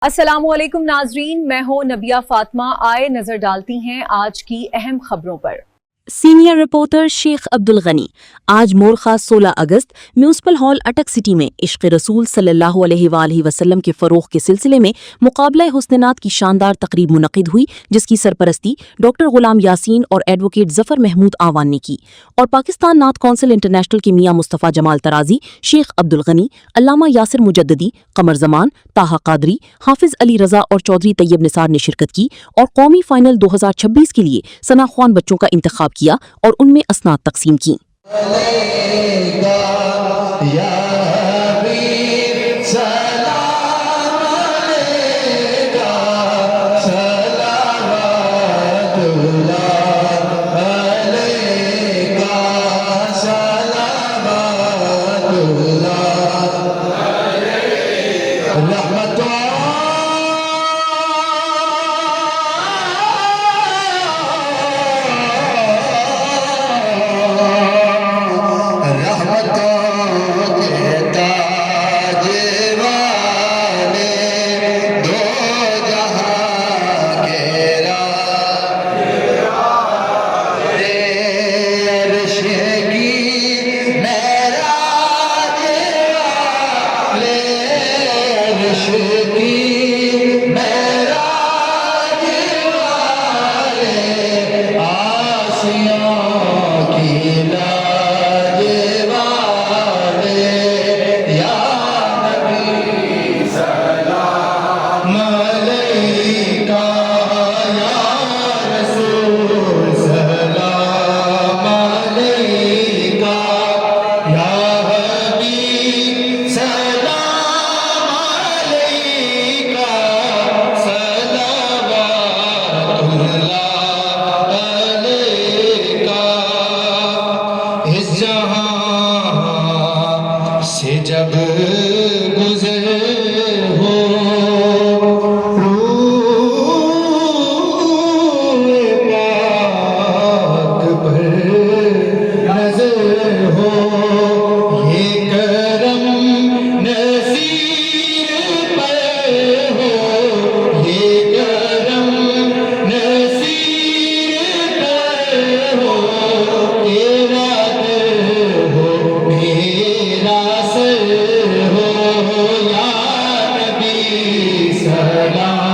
السلام علیکم ناظرین، میں ہوں نبیہ فاطمہ۔ آئے نظر ڈالتی ہیں آج کی اہم خبروں پر۔ سینئر رپورٹر شیخ عبدالغنی آج مورخہ 16 اگست میونسپل ہال اٹک سٹی میں عشق رسول صلی اللہ علیہ وآلہ وسلم کے فروغ کے سلسلے میں مقابلہ حسن نعت کی شاندار تقریب منعقد ہوئی، جس کی سرپرستی ڈاکٹر غلام یاسین اور ایڈوکیٹ ظفر محمود آوان نے کی، اور پاکستان نعت کونسل انٹرنیشنل کے میاں مصطفیٰ جمال ترازی، شیخ عبدالغنی، علامہ یاسر مجددی، قمر زمان، طاہا قادری، حافظ علی رضا اور چودھری طیب نثار نے شرکت کی اور قومی فائنل 2026 کے لیے ثناءخوان بچوں کا انتخاب کیا اور ان میں اسناد تقسیم کی۔ جب گزر ہو پاک پر نظر ہو، یہ کرم نصیر پر ہو، یہ کرم نصیر پر ہو، تیرا در ہو میرا سر ہو، یا نبی سلام